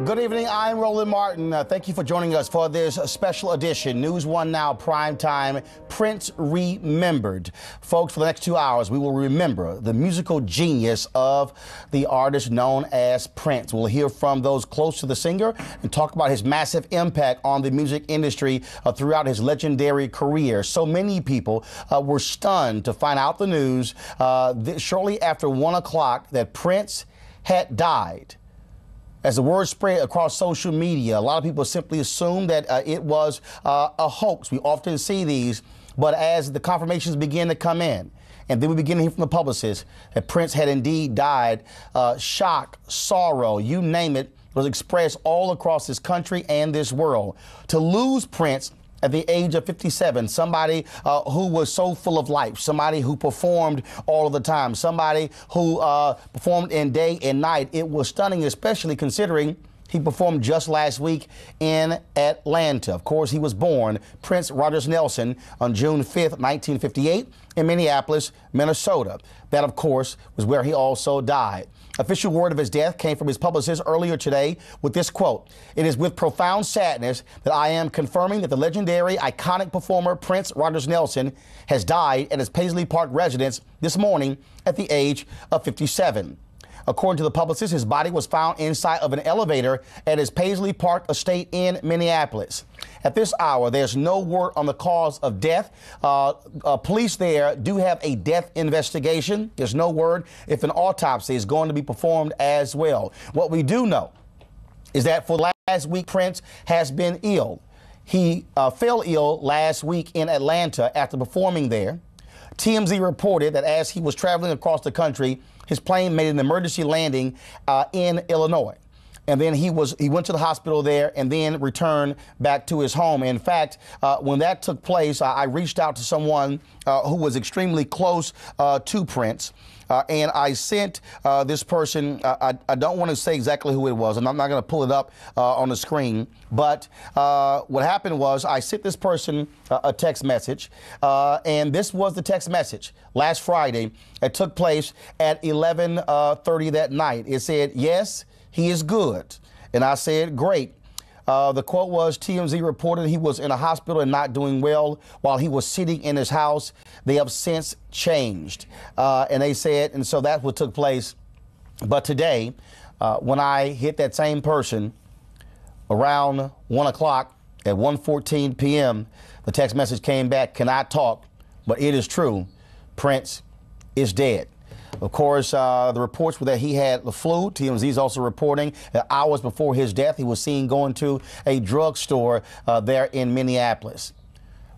Good evening. I'm Roland Martin. Thank you for joining us for this special edition, News One Now Primetime, Prince Remembered. Folks, for the next 2 hours, we will remember the musical genius of the artist known as Prince. We'll hear from those close to the singer and talk about his massive impact on the music industry throughout his legendary career. So many people were stunned to find out the news shortly after 1 o'clock that Prince had died. As the word spread across social media, a lot of people simply assumed that it was a hoax. We often see these, but as the confirmations begin to come in, and then we begin to hear from the publicist that Prince had indeed died, shock, sorrow, you name it, was expressed all across this country and this world. To lose Prince at the age of 57, somebody who was so full of life, somebody who performed all of the time, somebody who performed in day and night. It was stunning, especially considering he performed just last week in Atlanta. Of course, he was born Prince Rogers Nelson on June 5th, 1958 in Minneapolis, Minnesota. That, of course, was where he also died. Official word of his death came from his publicist earlier today with this quote: "It is with profound sadness that I am confirming that the legendary, iconic performer Prince Rogers Nelson has died at his Paisley Park residence this morning at the age of 57. According to the publicist, his body was found inside of an elevator at his Paisley Park estate in Minneapolis. At this hour, there's no word on the cause of death. Police there do have a death investigation. There's no word if an autopsy is going to be performed as well. What we do know is that for last week, Prince has been ill. He fell ill last week in Atlanta after performing there. TMZ reported that as he was traveling across the country, his plane made an emergency landing in Illinois. And then he went to the hospital there and then returned back to his home. In fact, when that took place, I reached out to someone who was extremely close to Prince. And I sent this person, I don't want to say exactly who it was, and I'm not going to pull it up on the screen. But what happened was I sent this person a text message, and this was the text message last Friday. It took place at 11:30 that night. It said, "Yes, he is good." And I said, "Great." The quote was, TMZ reported he was in a hospital and not doing well while he was sitting in his house. They have since changed. And they said, and so that's what took place. But today, when I hit that same person around 1 o'clock at 1:14 p.m., the text message came back, "Cannot talk, but it is true. Prince is dead." Of course, the reports were that he had the flu. TMZ is also reporting that hours before his death, he was seen going to a drugstore there in Minneapolis.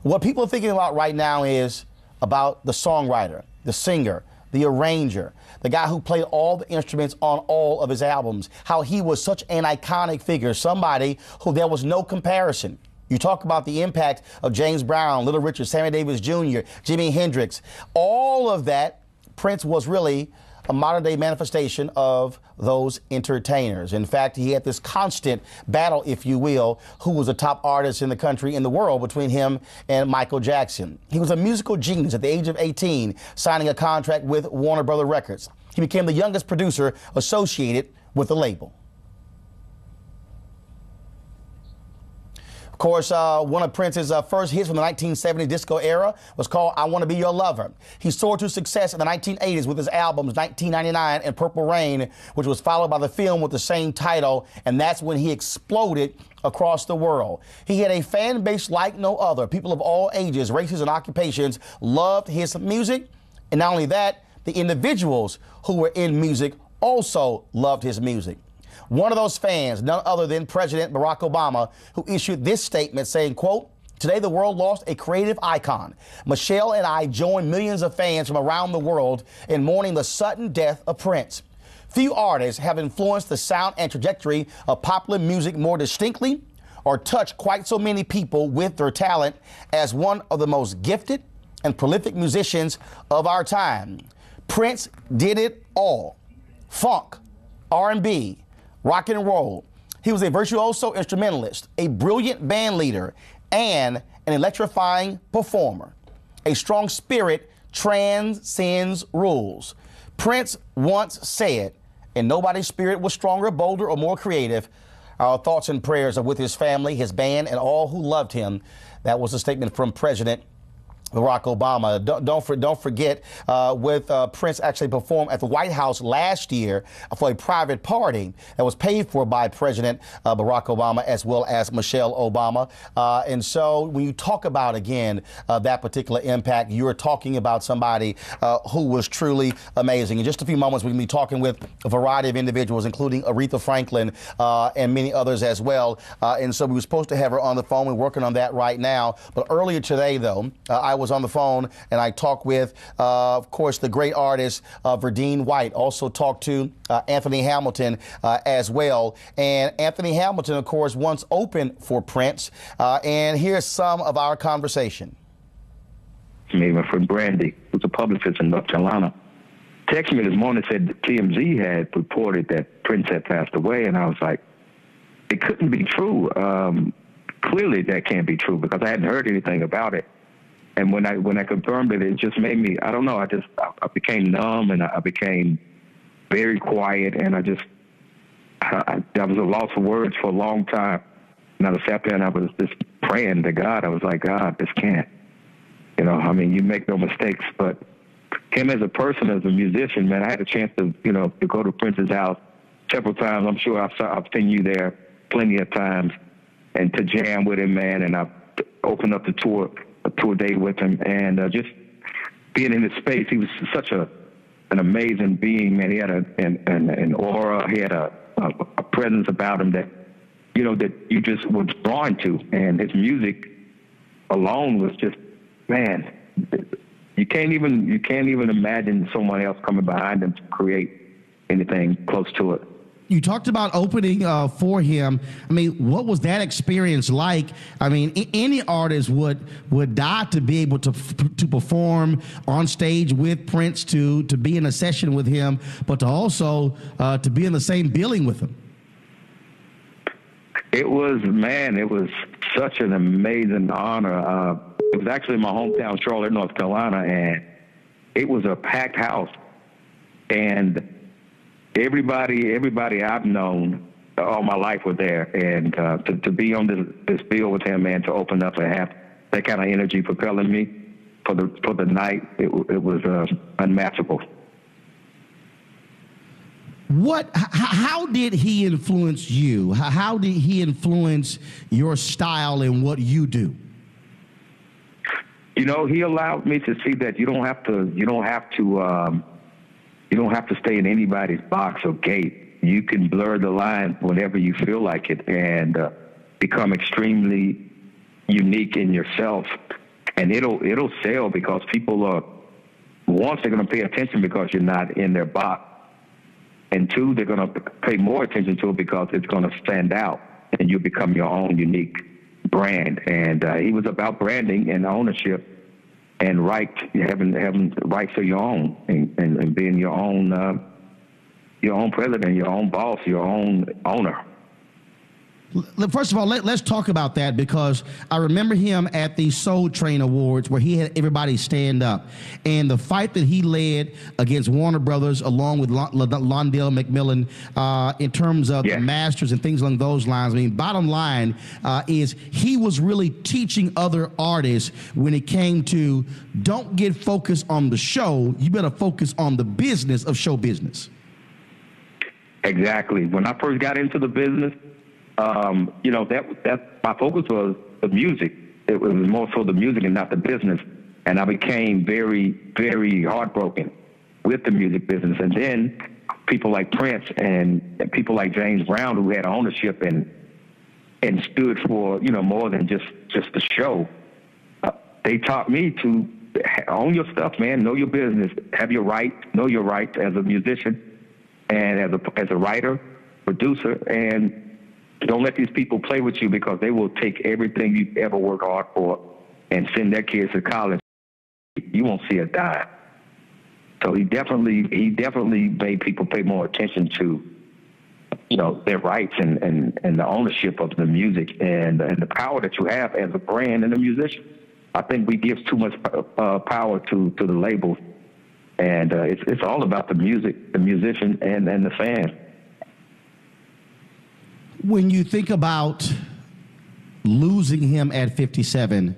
What people are thinking about right now is about the songwriter, the singer, the arranger, the guy who played all the instruments on all of his albums, how he was such an iconic figure, somebody who there was no comparison. You talk about the impact of James Brown, Little Richard, Sammy Davis Jr., Jimi Hendrix, all of that. Prince was really a modern-day manifestation of those entertainers. In fact, he had this constant battle, if you will, who was a top artist in the country, in the world, between him and Michael Jackson. He was a musical genius at the age of 18, signing a contract with Warner Brothers Records. He became the youngest producer associated with the label. Of course, one of Prince's first hits from the 1970s disco era was called "I Want to Be Your Lover." He soared to success in the 1980s with his albums 1999 and Purple Rain, which was followed by the film with the same title, and that's when he exploded across the world. He had a fan base like no other. People of all ages, races, and occupations loved his music, and not only that, the individuals who were in music also loved his music. One of those fans, none other than President Barack Obama, who issued this statement saying, quote, "Today the world lost a creative icon. Michelle and I join millions of fans from around the world in mourning the sudden death of Prince. Few artists have influenced the sound and trajectory of popular music more distinctly or touched quite so many people with their talent as one of the most gifted and prolific musicians of our time. Prince did it all. Funk, R&B, rock and roll. He was a virtuoso instrumentalist, a brilliant band leader, and an electrifying performer. A strong spirit transcends rules. Prince once said, and nobody's spirit was stronger, bolder, or more creative. Our thoughts and prayers are with his family, his band, and all who loved him. That was a statement from President Barack Obama. Don't forget, with Prince actually performed at the White House last year for a private party that was paid for by President Barack Obama as well as Michelle Obama. And so when you talk about, again, that particular impact, you're talking about somebody who was truly amazing. In just a few moments, we're going to be talking with a variety of individuals, including Aretha Franklin and many others as well. And so we were supposed to have her on the phone. We're working on that right now. But earlier today, though, I was on the phone and I talked with, of course, the great artist Verdine White. Also talked to Anthony Hamilton as well. And Anthony Hamilton, of course, once opened for Prince. And here's some of our conversation. Me, my friend Brandy, who's a publicist in North Carolina, texted me this morning, said that TMZ had reported that Prince had passed away. And I was like, it couldn't be true. Clearly that can't be true because I hadn't heard anything about it. And when I confirmed it, it just made me, I don't know, I became numb and I became very quiet, and I was a loss of words for a long time. And I sat there and I was just praying to God. I was like, God, this can't. You know, I mean, you make no mistakes, but him as a person, as a musician, man, I had a chance to go to Prince's house several times. I'm sure I've seen you there plenty of times, and to jam with him, man. And I've opened up a tour date with him, and just being in his space, he was such an amazing being, man. He had an aura, he had a presence about him that you just was drawn to, and his music alone was just, man, you can't even imagine someone else coming behind him to create anything close to it. You talked about opening for him. I mean, what was that experience like? I mean, any artist would die to be able to perform on stage with Prince, to be in a session with him, but to also to be in the same building with him. It was such an amazing honor. It was actually my hometown, Charlotte, North Carolina, and it was a packed house. And everybody I've known all my life was there, and to be on this field with him, man, to open up and have that kind of energy propelling me for the night, it was unmatchable. How did he influence you? How did he influence your style and what you do? You know, he allowed me to see that you don't have to stay in anybody's box or gate. You can blur the line whenever you feel like it, and become extremely unique in yourself. And it'll sell because people are, once, they're going to pay attention because you're not in their box, and two, they're going to pay more attention to it because it's going to stand out, and you become your own unique brand. And he was about branding and ownership, and having rights of your own, and being your own president, your own boss, your own owner. First of all, let's talk about that, because I remember him at the Soul Train Awards where he had everybody stand up, and the fight that he led against Warner Brothers along with Londell McMillan in terms of the masters and things along those lines. I mean, bottom line is he was really teaching other artists when it came to, don't get focused on the show, you better focus on the business of show business. Exactly. When I first got into the business, that my focus was the music. It was more so the music and not the business. And I became very, very heartbroken with the music business. And then people like Prince and people like James Brown, who had ownership and stood for, more than just the show. They taught me to own your stuff, man. Know your business. Have your right. Know your rights as a musician and as a writer, producer, and don't let these people play with you, because they will take everything you've ever worked hard for and send their kids to college. You won't see a dime. So he definitely made people pay more attention to, their rights and the ownership of the music and the power that you have as a brand and a musician. I think we give too much power to the labels, and it's all about the music, the musician, and the fan. When you think about losing him at 57,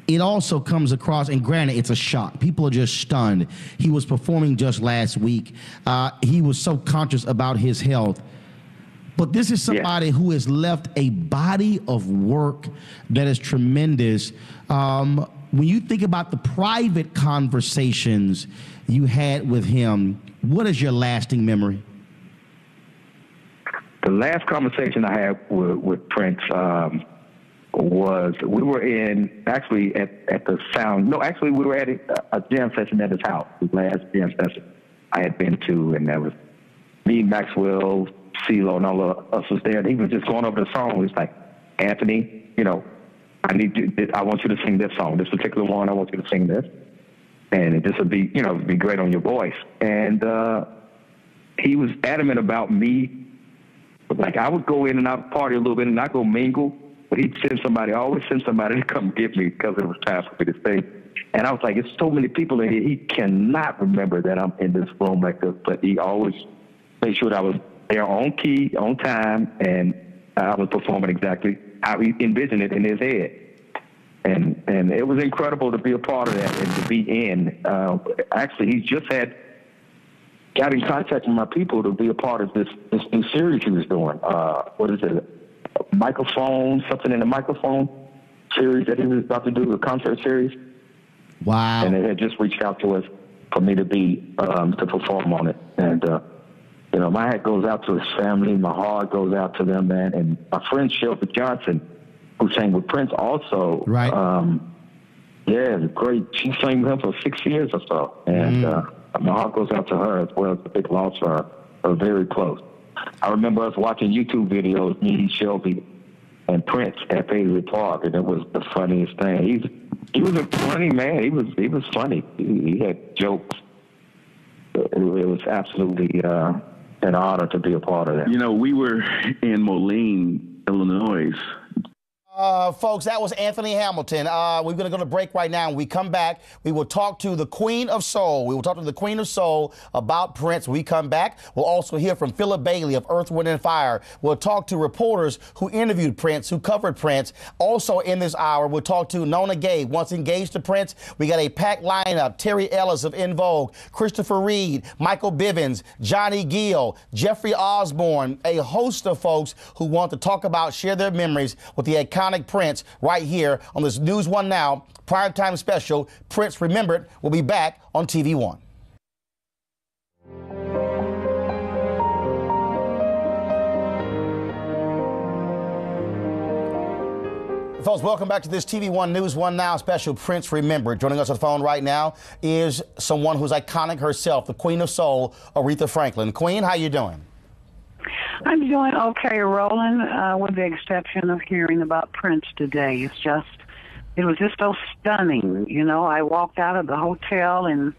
it also comes across, and granted, it's a shock. People are just stunned. He was performing just last week. He was so conscious about his health. But this is somebody who has left a body of work that is tremendous. When you think about the private conversations you had with him, what is your lasting memory? The last conversation I had with Prince was we were actually at the Sound. No, actually we were at a jam session at his house. The last jam session I had been to, and that was me, Maxwell, CeeLo, and all of us was there. And he was just going over the song. He was like, Anthony, I want you to sing this song, this particular one. I want you to sing this, and this would be, be great on your voice. And he was adamant about me. Like, I would go in and out party a little bit and not go mingle, but he'd always send somebody to come get me because it was time for me to sing. And I was like, it's so many people in here. He cannot remember that I'm in this room like this, but he always made sure that I was there on key, on time, and I was performing exactly how he envisioned it in his head. And it was incredible to be a part of that and to be in. Actually, he just got in contact with my people to be a part of this new series he was doing. What is it? Microphone, something in the microphone series that he was about to do, a concert series. Wow. And they had just reached out to us for me to to perform on it. And, my hat goes out to his family. My heart goes out to them, man. And my friend Shelby Johnson, who sang with Prince also. Right. Great. She sang with him for 6 years or so. And, my heart goes out to her as well. It's a big loss for her. We're very close. I remember us watching YouTube videos, me, Shelby, and Prince at Paisley Park, and it was the funniest thing. He was a funny man. He was funny. He had jokes. It was absolutely an honor to be a part of that. We were in Moline, Illinois. Folks, that was Anthony Hamilton. We're going to go to break right now. When we come back, we will talk to the Queen of Soul. We will talk to the Queen of Soul about Prince. When we come back, we'll also hear from Philip Bailey of Earth, Wind & Fire. We'll talk to reporters who interviewed Prince, who covered Prince. Also in this hour, we'll talk to Nona Gay, once engaged to Prince. We got a packed lineup. Terry Ellis of En Vogue, Christopher Reed, Michael Bivins, Johnny Gill, Jeffrey Osborne, a host of folks who want to talk about, share their memories with the iconic Prince right here on this News One Now primetime special. Prince Remembered will be back on TV One. Folks, welcome back to this TV One News One Now special, Prince Remembered. Joining us on the phone right now is someone who's iconic herself, the Queen of Soul, Aretha Franklin. Queen, how you doing? I'm doing okay, Roland, with the exception of hearing about Prince today. It was just so stunning. I walked out of the hotel and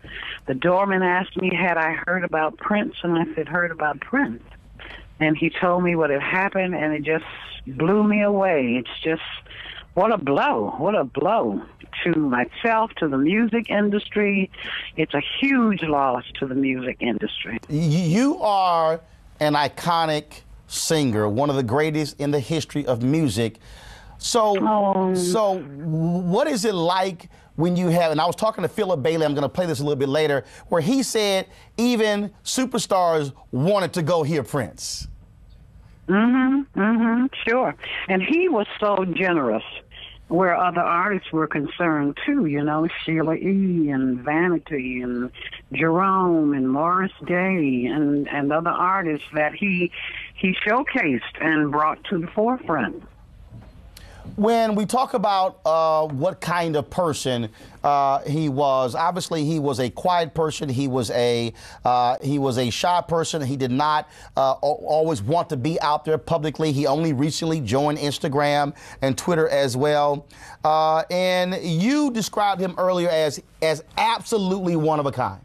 the doorman asked me, had I heard about Prince? And I said, heard about Prince. And he told me what had happened, and it just blew me away. It's just, what a blow to myself, to the music industry. It's a huge loss to the music industry. You are an iconic singer, one of the greatest in the history of music. So what is it like when you have, and I was talking to Philip Bailey, I'm going to play this a little bit later, where he said even superstars wanted to go hear Prince. Sure. And he was so generous where other artists were concerned too, Sheila E. and Vanity and Jerome and Morris Day and other artists that he showcased and brought to the forefront. When we talk about what kind of person he was, obviously he was a quiet person. He was a shy person. He did not always want to be out there publicly. He only recently joined Instagram and Twitter as well. And you described him earlier as absolutely one of a kind.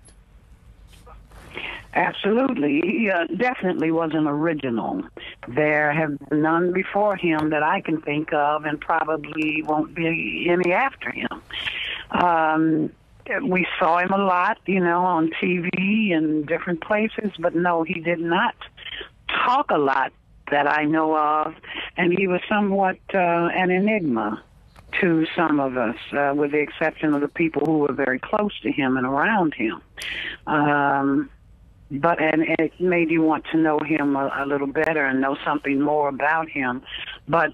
Absolutely. He definitely was an original. There have been none before him that I can think of, and probably won't be any after him. We saw him a lot, on TV and different places, but no, he did not talk a lot that I know of, and he was somewhat an enigma to some of us, with the exception of the people who were very close to him and around him. But it made you want to know him a little better and know something more about him. But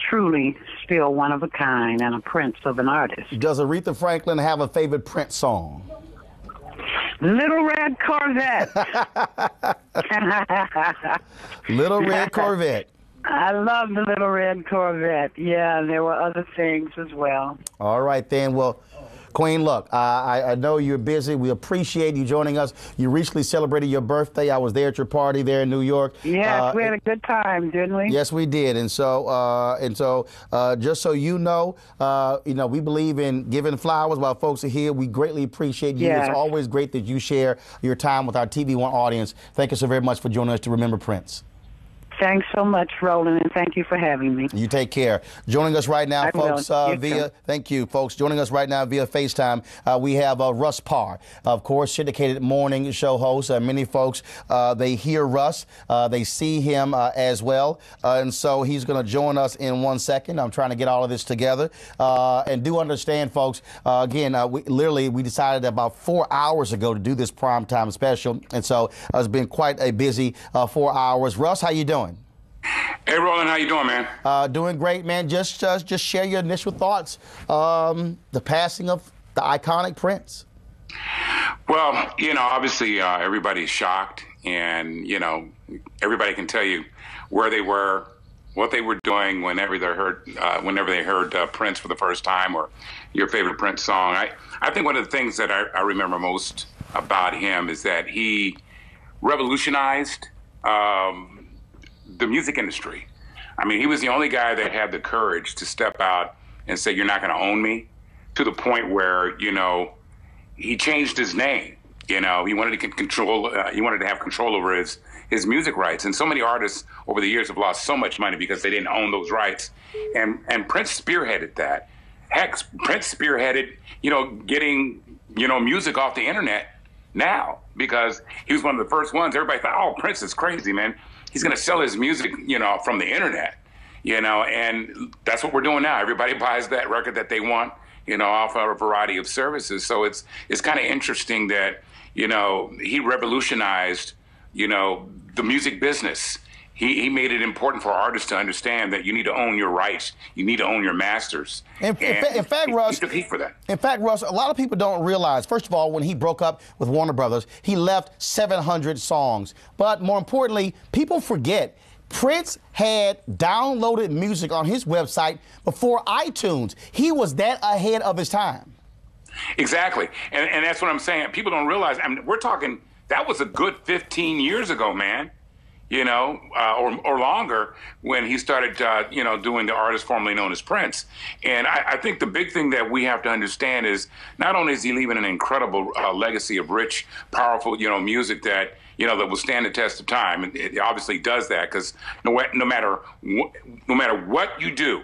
truly, still one of a kind and a prince of an artist. Does Aretha Franklin have a favorite Prince song? Little Red Corvette. Little Red Corvette. I love the Little Red Corvette. Yeah, there were other things as well. All right, then. Well, Queen, look, I know you're busy. We appreciate you joining us. You recently celebrated your birthday. I was there at your party there in New York. Yes, we had a good time, didn't we? Yes, we did. And so, just so you know, we believe in giving flowers while folks are here. We greatly appreciate you. Yes. It's always great that you share your time with our TV1 audience. Thank you so very much for joining us to remember Prince. Thanks so much, Roland, and thank you for having me. You take care. Joining us right now, folks, thank you, folks. Joining us right now via FaceTime, we have Russ Parr, of course, syndicated morning show host. Many folks, they hear Russ, they see him as well, and so he's going to join us in 1 second. I'm trying to get all of this together, and do understand, folks. Again, we decided about 4 hours ago to do this primetime special, and so it's been quite a busy 4 hours. Russ, how you doing? Hey, Roland, how you doing, man? Doing great, man. Just share your initial thoughts. The passing of the iconic Prince. Well, obviously everybody's shocked, and everybody can tell you where they were, what they were doing whenever they heard Prince for the first time, or your favorite Prince song. I think one of the things that I remember most about him is that he revolutionized the music industry. I mean, he was the only guy that had the courage to step out and say, "You're not going to own me," to the point where, he changed his name. He wanted to get control. He wanted to have control over his music rights. And so many artists over the years have lost so much money because they didn't own those rights. And Prince spearheaded that. Heck, Prince spearheaded, getting, music off the internet now, because he was one of the first ones. Everybody thought, "Oh, Prince is crazy, man. He's going to sell his music, from the internet," and that's what we're doing now. Everybody buys that record that they want, off of a variety of services. So it's kind of interesting that, he revolutionized, the music business. He made it important for artists to understand that you need to own your rights. You need to own your masters. In fact, Russ, he took heat for that. In fact, Russ, a lot of people don't realize, first of all, when he broke up with Warner Brothers, he left 700 songs. But more importantly, people forget Prince had downloaded music on his website before iTunes. He was that ahead of his time. Exactly. And that's what I'm saying. People don't realize, we're talking, that was a good 15 years ago, man. Or longer, when he started, doing the artist formerly known as Prince. And I think the big thing that we have to understand is not only is he leaving an incredible legacy of rich, powerful, music that, that will stand the test of time. And it obviously does that, because no matter what you do,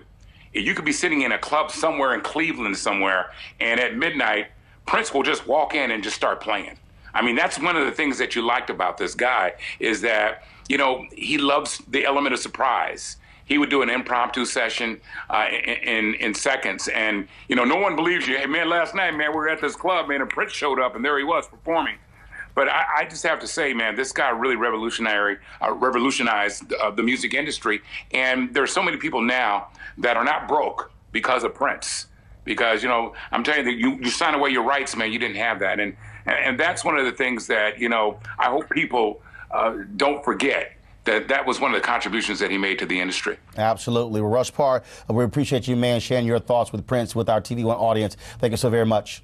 you could be sitting in a club somewhere in Cleveland somewhere, and at midnight, Prince will just walk in and just start playing. I mean, that's one of the things that you liked about this guy, is that, he loves the element of surprise. He would do an impromptu session in seconds, and no one believes you. Hey, man, last night, man, we were at this club, man, and Prince showed up, and there he was performing. But I just have to say, man, this guy really revolutionized the music industry, and there are so many people now that are not broke because of Prince. Because I'm telling you, you sign away your rights, man. You didn't have that, and that's one of the things that I hope people don't forget, that was one of the contributions that he made to the industry. Absolutely. Well, Russ Parr, we appreciate you, man, sharing your thoughts with Prince, with our TV1 audience. Thank you so very much.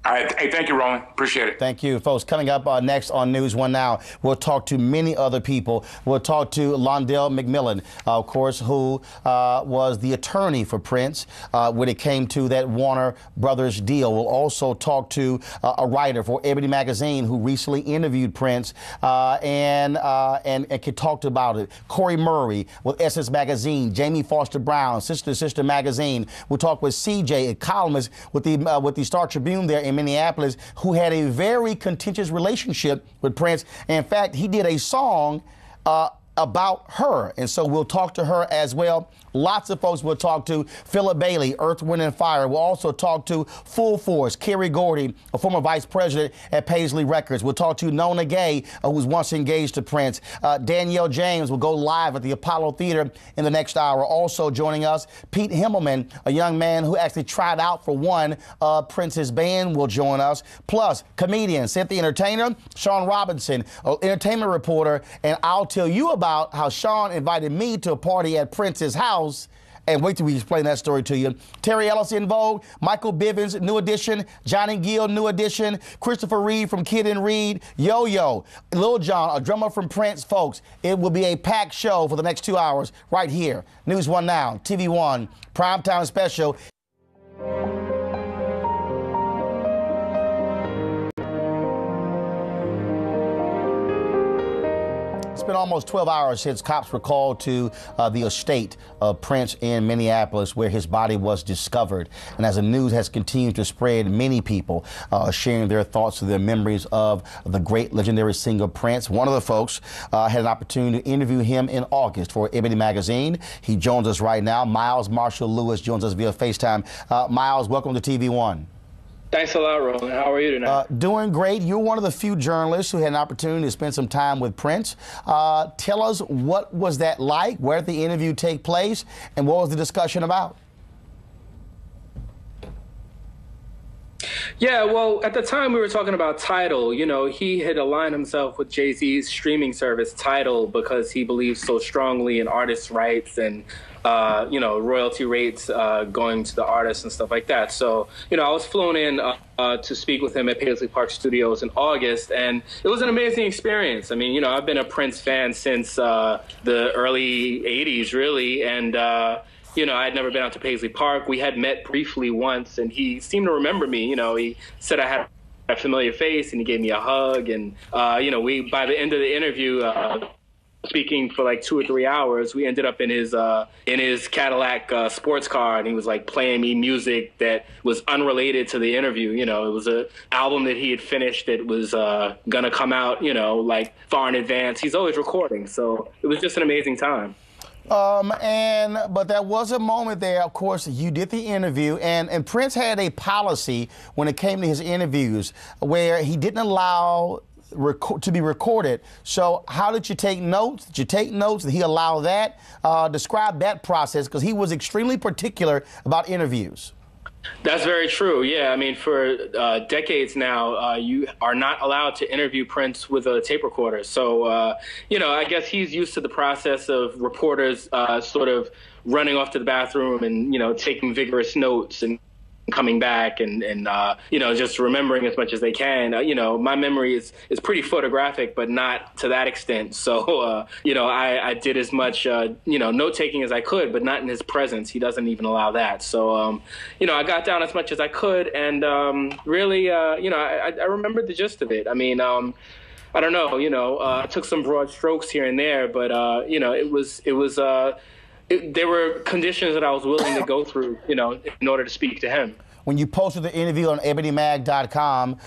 All right. Hey, thank you, Roland. Appreciate it. Thank you, folks. Coming up next on News One Now, we'll talk to many other people. We'll talk to Londell McMillan, of course, who was the attorney for Prince when it came to that Warner Brothers deal. We'll also talk to a writer for Ebony Magazine who recently interviewed Prince and can talk about it. Corey Murray with Essence Magazine, Jamie Foster Brown, Sister to Sister Magazine. We'll talk with CJ, a columnist with the Star Tribune there in Minneapolis, who had a very contentious relationship with Prince. And in fact, he did a song about her. And so we'll talk to her as well. Lots of folks we'll talk to. Philip Bailey, Earth, Wind and Fire. We'll also talk to Full Force, Kerry Gordy, a former vice president at Paisley Records. We'll talk to Nona Gay, who was once engaged to Prince. Danielle James will go live at the Apollo Theater in the next hour. Also joining us, Pete Himmelman, a young man who actually tried out for one of Prince's band, will join us. Plus, comedian Cynthia Entertainer, Sean Robinson, an entertainment reporter, and I'll tell you about how Sean invited me to a party at Prince's house. And wait till we explain that story to you. Terry Ellis in Vogue, Michael Bivins, New Edition, Johnny Gill, New Edition, Christopher Reed from Kid and Reed, Yo-Yo, Lil Jon, a drummer from Prince. Folks, it will be a packed show for the next 2 hours right here. News 1 Now, TV 1, primetime special. It's been almost 12 hours since cops were called to the estate of Prince in Minneapolis, where his body was discovered. And as the news has continued to spread, many people sharing their thoughts and their memories of the great legendary singer Prince. One of the folks had an opportunity to interview him in August for Ebony Magazine. He joins us right now. Miles Marshall Lewis joins us via FaceTime. Miles, welcome to TV One. Thanks a lot, Roland. How are you tonight? Doing great. You're one of the few journalists who had an opportunity to spend some time with Prince. Tell us, what was that like? Where did the interview take place? And what was the discussion about? Yeah, well, at the time we were talking about Tidal. You know, he had aligned himself with Jay-Z's streaming service Tidal because he believes so strongly in artists' rights and you know, royalty rates going to the artists and stuff like that. So, you know, I was flown in to speak with him at Paisley Park Studios in August, and it was an amazing experience. I mean, you know, I've been a Prince fan since the early 80s, really, and you know, I had never been out to Paisley Park. We had met briefly once, and he seemed to remember me. You know, he said I had a familiar face, and he gave me a hug, and you know, by the end of the interview, speaking for like 2 or 3 hours, we ended up in his Cadillac sports car, and he was like playing me music that was unrelated to the interview. You know, it was an album that he had finished that was gonna come out, you know, like far in advance. He's always recording, so it was just an amazing time. But there was a moment there, of course, you did the interview, and Prince had a policy when it came to his interviews where he didn't allow to be recorded. So how did you take notes? Did you take notes? Did he allow that? Describe that process, because he was extremely particular about interviews. That's very true. Yeah, I mean, for decades now, you are not allowed to interview Prince with a tape recorder. So, you know, I guess he's used to the process of reporters sort of running off to the bathroom and, you know, taking vigorous notes and coming back and you know, just remembering as much as they can. You know, my memory is pretty photographic, but not to that extent. So, you know, I did as much, you know, note-taking as I could, but not in his presence. He doesn't even allow that. So, you know, I got down as much as I could, and really, you know, I remembered the gist of it. I mean, I don't know, you know, I took some broad strokes here and there, but, you know, there were conditions that I was willing to go through, you know, in order to speak to him. When you posted the interview on ebonymag.com,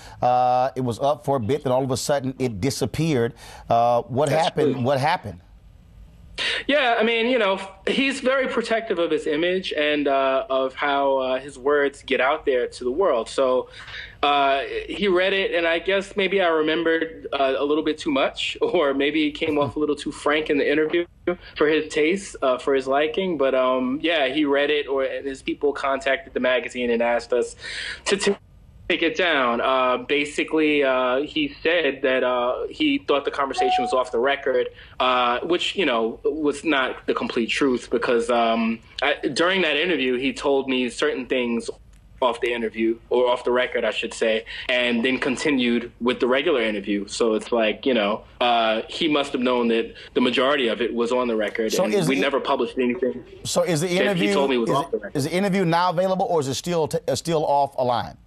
it was up for a bit, then all of a sudden it disappeared. What happened? True. What happened? Yeah, I mean, you know, he's very protective of his image and of how his words get out there to the world. So he read it, and I guess maybe I remembered a little bit too much, or maybe he came off a little too frank in the interview for his taste, for his liking. But yeah, he read it, and his people contacted the magazine and asked us to take it down. Basically, he said that he thought the conversation was off the record, which, you know, was not the complete truth, because during that interview, he told me certain things off the interview, or off the record, I should say, and then continued with the regular interview. So it's like, you know, he must have known that the majority of it was on the record, so and we never published anything. So is the interview, he told me was off the record. Is the interview now available, or is it still offline?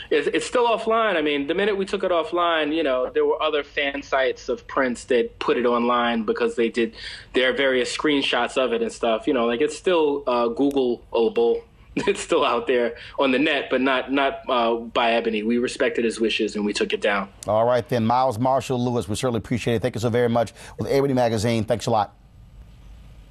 It's still offline. I mean, the minute we took it offline, you know, there were other fan sites of Prince that put it online because they did their various screenshots of it and stuff. You know, like, it's still Googleable, It's still out there on the net, but not by Ebony. We respected his wishes and we took it down. All right, then. Miles Marshall Lewis, we certainly appreciate it. Thank you so very much with Ebony Magazine. Thanks a lot.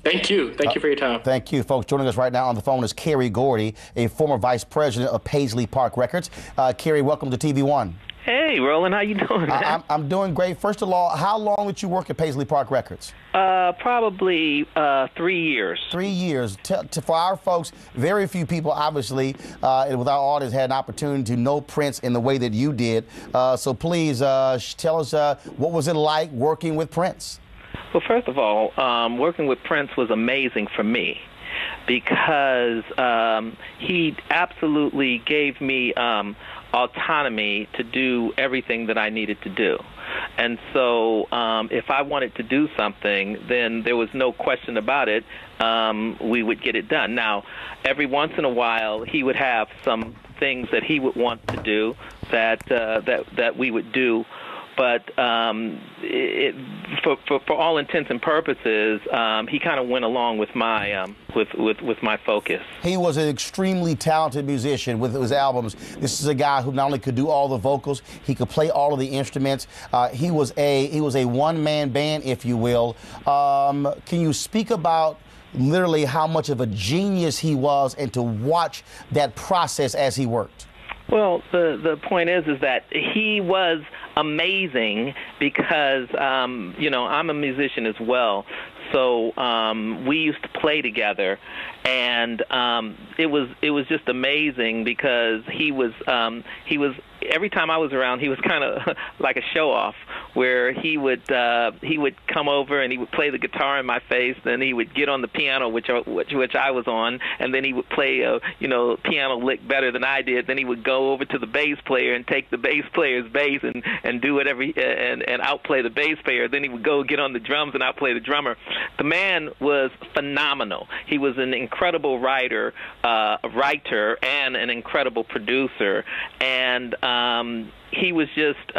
Thank you. Thank you for your time. Thank you, folks. Joining us right now on the phone is Kerry Gordy, a former vice president of Paisley Park Records. Kerry, welcome to TV1. Hey, Roland, how you doing, man? I'm doing great. First of all, how long did you work at Paisley Park Records? Probably 3 years. 3 years. For our folks, very few people, obviously, with our audience, had an opportunity to know Prince in the way that you did. So please tell us what was it like working with Prince? Well, first of all, working with Prince was amazing for me because he absolutely gave me autonomy to do everything that I needed to do. And so if I wanted to do something, then there was no question about it. We would get it done. Now, every once in a while, he would have some things that he would want to do that we would do. But for all intents and purposes, he kind of went along with my with my focus. He was an extremely talented musician with his albums. This is a guy who not only could do all the vocals, he could play all of the instruments. He was a one-man band, if you will. Can you speak about literally how much of a genius he was, and to watch that process as he worked? Well, the point is that he was amazing because, you know, I'm a musician as well. So we used to play together, and it was just amazing because he was every time I was around, he was kind of like a show off, where he would come over and he would play the guitar in my face, then he would get on the piano, which I was on, and then he would play a piano lick better than I did. Then he would go over to the bass player and take the bass player's bass and do whatever and outplay the bass player. Then he would go get on the drums and outplay the drummer. The man was phenomenal. He was an incredible writer and an incredible producer, and he was just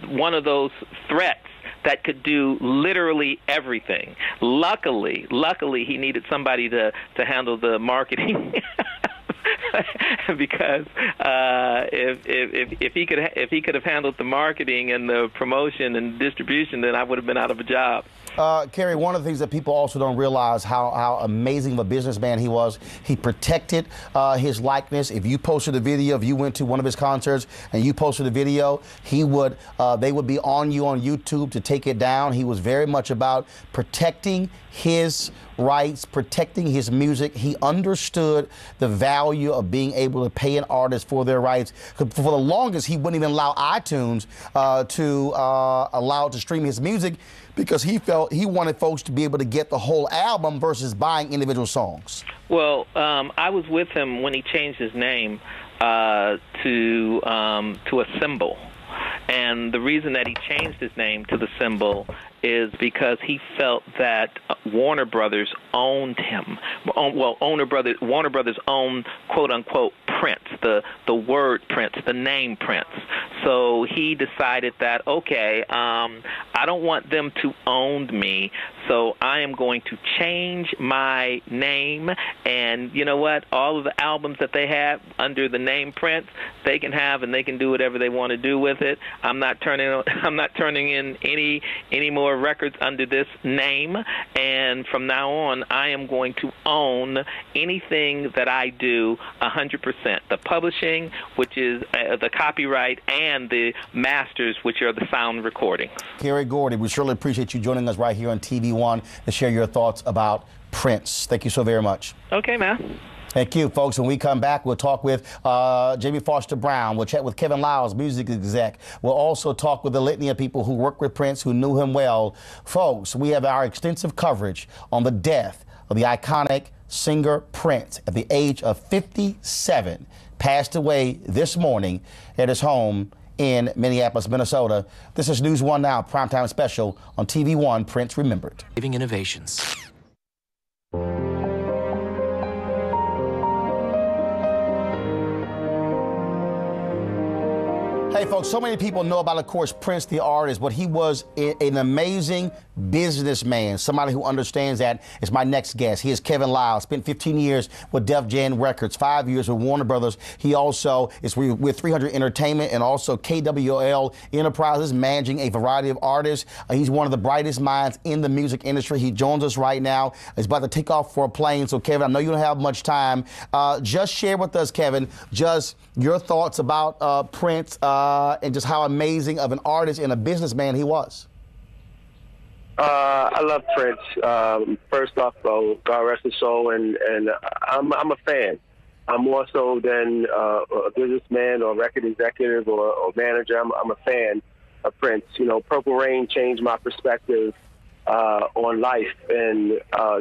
one of those threats that could do literally everything. Luckily, he needed somebody to handle the marketing. Because if he could have handled the marketing and the promotion and distribution, then I would have been out of a job. Kerry, one of the things that people also don't realize how amazing of a businessman he was. He protected his likeness. If you posted a video, if you went to one of his concerts and you posted a video, they would be on you on YouTube to take it down. He was very much about protecting his rights, protecting his music. He understood the value of being able to pay an artist for their rights. For the longest, he wouldn't even allow iTunes to stream his music, because he felt he wanted folks to be able to get the whole album versus buying individual songs. Well, I was with him when he changed his name to a symbol. And the reason that he changed his name to the symbol is because he felt that Warner Brothers owned him. Well, Warner Brothers owned, quote unquote, Prince, the word Prince, the name Prince. So he decided that, okay, I don't want them to own me, so I am going to change my name. And you know what? All of the albums that they have under the name Prince, they can have, and they can do whatever they want to do with it. I'm not turning in any more records under this name, and from now on, I am going to own anything that I do 100%. The publishing, which is the copyright, and the masters, which are the sound recordings. Kerry Gordy, we surely appreciate you joining us right here on TV1 to share your thoughts about Prince. Thank you so very much. Okay, man. Thank you, folks. When we come back, we'll talk with Jamie Foster Brown. We'll chat with Kevin Lyles, music exec. We'll also talk with the litany of people who worked with Prince, who knew him well. Folks, we have our extensive coverage on the death of the iconic singer Prince at the age of 57. Passed away this morning at his home in Minneapolis, Minnesota. This is News One Now, primetime special on TV1, Prince Remembered. Living Innovations. Hey, folks, so many people know about, of course, Prince the artist, but he was an amazing businessman, somebody who understands that is my next guest. He is Kevin Liles, spent 15 years with Def Jam Records, 5 years with Warner Brothers. He also is with 300 Entertainment and also KWL Enterprises, managing a variety of artists. He's one of the brightest minds in the music industry. He joins us right now. He's about to take off for a plane. So, Kevin, I know you don't have much time. Just share with us, Kevin, just your thoughts about Prince and just how amazing of an artist and a businessman he was. I love Prince. First off, God rest his soul, and I'm a fan. I'm more so than a businessman or record executive or manager. I'm a fan of Prince. You know, Purple Rain changed my perspective on life, and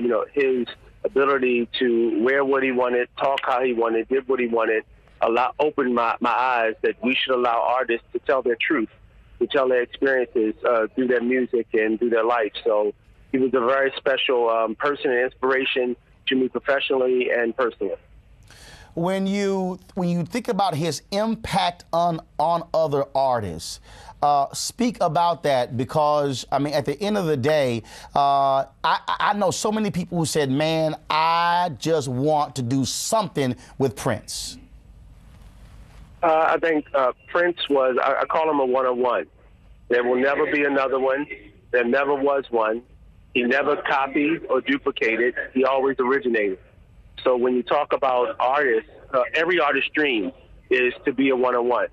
you know, his ability to wear what he wanted, talk how he wanted, did what he wanted, opened my eyes that we should allow artists to tell their truth, to tell their experiences through their music and through their life. So he was a very special person and inspiration to me professionally and personally. When you think about his impact on other artists, speak about that, because, I mean, at the end of the day, I know so many people who said, man, I just want to do something with Prince. I think Prince was, I call him a one-on-one. There will never be another one. There never was one. He never copied or duplicated. He always originated. So when you talk about artists, every artist's dream is to be a one-on-one.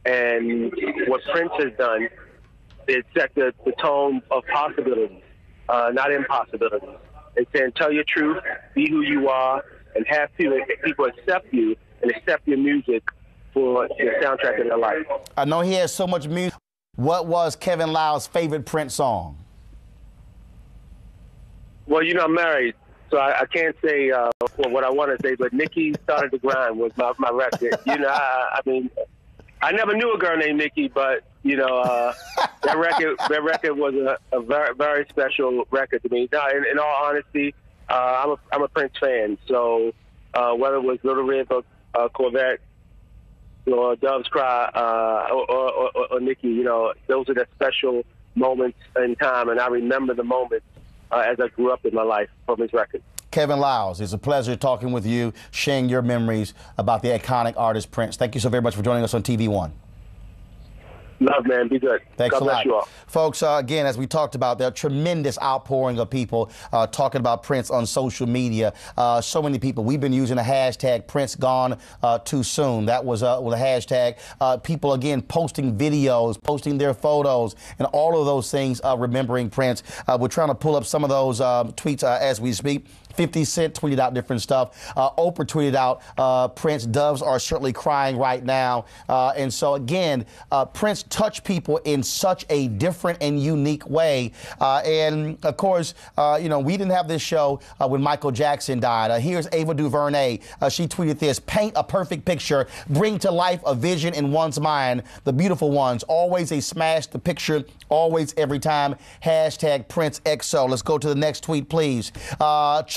And what Prince has done is set the tone of possibilities, not impossibilities. It's saying, tell your truth, be who you are, and have people accept you and accept your music for the soundtrack of their life. I know he has so much music. What was Kevin Liles' favorite Prince song? Well, you know, I'm married, so I can't say what I want to say, but Nikki Started to Grind was my record. You know, I mean, I never knew a girl named Nikki, but, you know, that record was a very, very special record to me. Now, in all honesty, I'm a Prince fan, so whether it was Little Red Corvette, or Dove's Cry, or Nikki, you know, those are the special moments in time, and I remember the moments as I grew up in my life from his record. Kevin Liles, it's a pleasure talking with you, sharing your memories about the iconic artist Prince. Thank you so very much for joining us on TV One. Love, man. Be good. Thanks God a bless lot. You all. Folks, again, as we talked about, there are tremendous outpouring of people talking about Prince on social media. So many people. We've been using the hashtag Prince Gone Too Soon. That was with a hashtag. People, again, posting videos, posting their photos, and all of those things remembering Prince. We're trying to pull up some of those tweets as we speak. 50 Cent tweeted out different stuff. Oprah tweeted out, Prince, doves are certainly crying right now. And so, again, Prince touched people in such a different and unique way. And, of course, you know, we didn't have this show when Michael Jackson died. Here's Ava DuVernay. She tweeted this: paint a perfect picture, bring to life a vision in one's mind, the beautiful ones. Always a smash the picture, always, every time. Hashtag Prince XO. Let's go to the next tweet, please.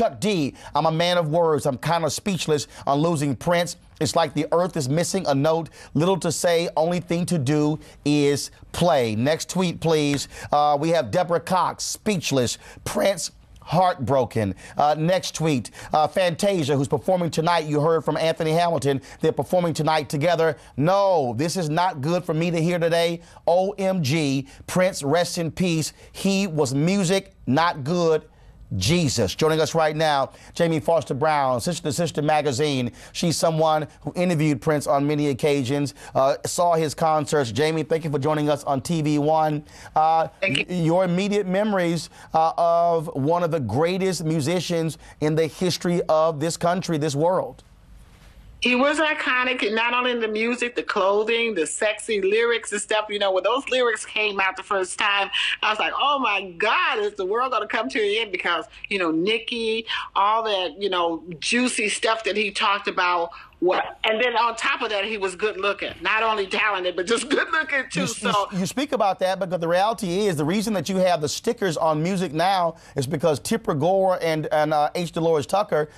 Chuck D, I'm a man of words. I'm kind of speechless on losing Prince. It's like the earth is missing a note. Little to say, only thing to do is play. Next tweet, please. We have Deborah Cox, speechless. Prince, heartbroken. Next tweet, Fantasia, who's performing tonight. You heard from Anthony Hamilton. They're performing tonight together. No, this is not good for me to hear today. OMG, Prince, rest in peace. He was music, not good. Jesus. Joining us right now, Jamie Foster Brown, Sister to Sister Magazine. She's someone who interviewed Prince on many occasions, saw his concerts. Jamie, thank you for joining us on TV One. Thank you. Your immediate memories of one of the greatest musicians in the history of this country, this world. He was iconic, not only in the music, the clothing, the sexy lyrics and stuff. You know, when those lyrics came out the first time, I was like, oh my God, is the world going to come to an end? Because, you know, Nikki, all that, you know, juicy stuff that he talked about And then on top of that, he was good looking. Not only talented, but just good looking too. You speak about that, but the reality is the reason that you have the stickers on music now is because Tipper Gore and H. Dolores Tucker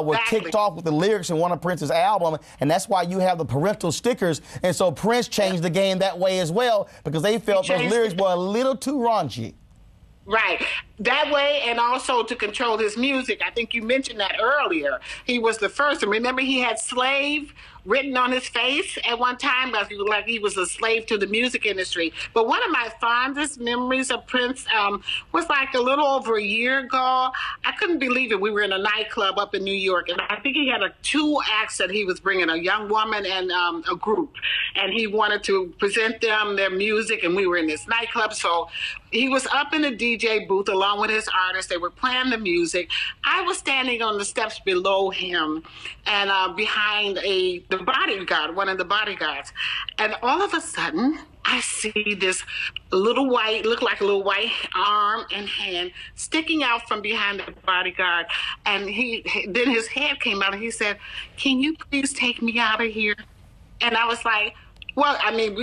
were kicked off with the lyrics in one of Prince's album, and that's why you have the parental stickers. And so Prince changed the game that way as well, because they felt those lyrics were a little too raunchy. Right. That way, and also to control his music. I think you mentioned that earlier. He was the first. And remember, he had slave written on his face at one time, like he was a slave to the music industry. But one of my fondest memories of Prince was like a little over a year ago. I couldn't believe it. We were in a nightclub up in New York, and I think he had two acts that he was bringing, a young woman and a group. And he wanted to present them their music, and we were in this nightclub. So he was up in the DJ booth along with his artists. They were playing the music. I was standing on the steps below him and behind the bodyguard, one of the bodyguards. And all of a sudden, I see this look like a little white arm and hand sticking out from behind the bodyguard. And then his head came out and he said, "Can you please take me out of here?" And I was like, well, I mean,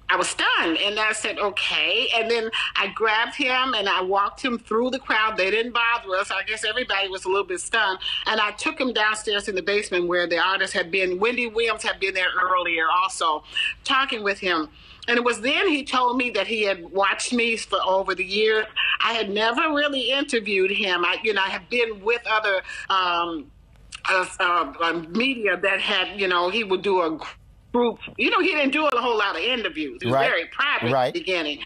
I was stunned, and I said, okay. And then I grabbed him, and I walked him through the crowd. They didn't bother us. I guess everybody was a little bit stunned. And I took him downstairs in the basement where the artist had been. Wendy Williams had been there earlier also, talking with him. And it was then he told me that he had watched me for over the years. I had never really interviewed him. I have been with other media that had, he would do a group. He didn't do a whole lot of interviews. It was very private at the beginning.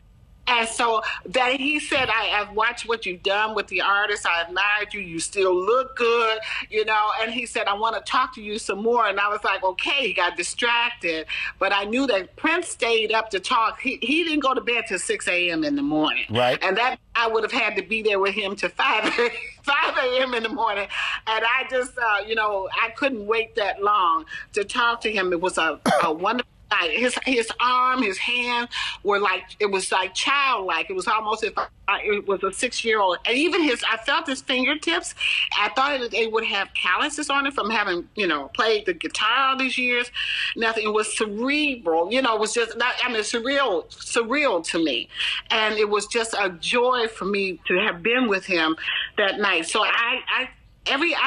And so that he said, I've watched what you've done with the artist. I admired you. You still look good, And he said, I want to talk to you some more. And I was like, okay. He got distracted. But I knew that Prince stayed up to talk. He didn't go to bed till 6 a.m. in the morning. Right. And that I would have had to be there with him to 5 a.m. in the morning. And I just, I couldn't wait that long to talk to him. It was a wonderful night. His arm, his hand were it was like childlike. It was almost if it was a 6-year-old. And even I felt his fingertips. I thought that they would have calluses on it from having, played the guitar all these years. Nothing. It was cerebral. It was just, surreal to me. And it was just a joy for me to have been with him that night. So I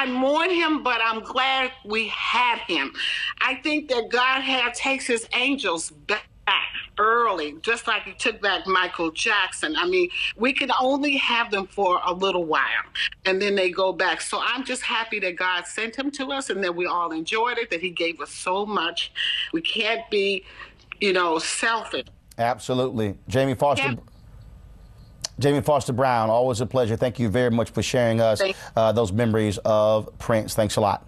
mourn him, but I'm glad we had him. I think that God takes his angels back early, just like he took back Michael Jackson. I mean, we can only have them for a little while, and then they go back. So I'm just happy that God sent him to us and that we all enjoyed it, that he gave us so much. We can't be, selfish. Absolutely. Jamie Foster Brown, always a pleasure. Thank you very much for sharing us those memories of Prince. Thanks a lot.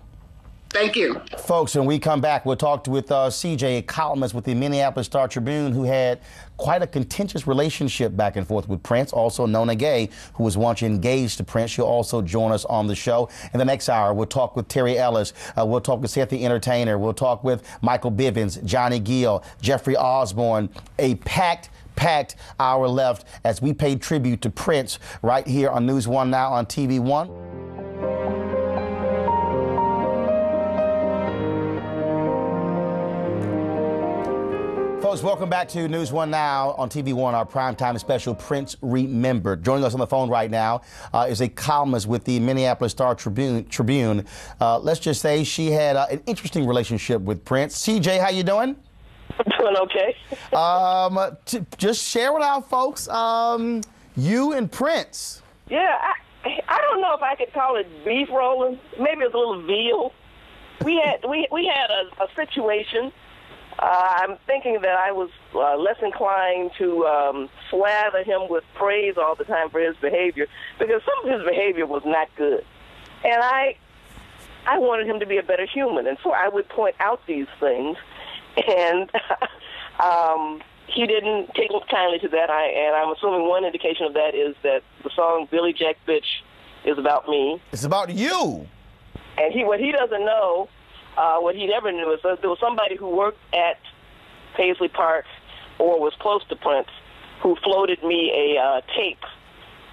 Thank you. Folks, when we come back, we'll talk with CJ, a columnist with the Minneapolis Star-Tribune, who had quite a contentious relationship back and forth with Prince, also Nona Gay, who was once engaged to Prince. She'll also join us on the show. In the next hour, we'll talk with Terry Ellis. We'll talk with Seth the Entertainer. We'll talk with Michael Bivins, Johnny Gill, Jeffrey Osborne. A packed hour left as we pay tribute to Prince right here on News One Now on TV One. Folks, welcome back to News One Now on TV One, our primetime special, Prince Remembered. Joining us on the phone right now is a columnist with the Minneapolis Star-Tribune. Let's just say she had an interesting relationship with Prince. CJ, how you doing? I'm doing okay. Just share with our folks you and Prince. Yeah, I don't know if I could call it beef, Roland. Maybe it's a little veal. We had a situation. I'm thinking that I was less inclined to slather him with praise all the time for his behavior, because some of his behavior was not good. And I wanted him to be a better human, and so I would point out these things. And he didn't take kindly to that. And I'm assuming one indication of that is that the song Billy Jack Bitch is about me. It's about you. And what he doesn't know, what he never knew, is that there was somebody who worked at Paisley Park or was close to Prince who floated me a tape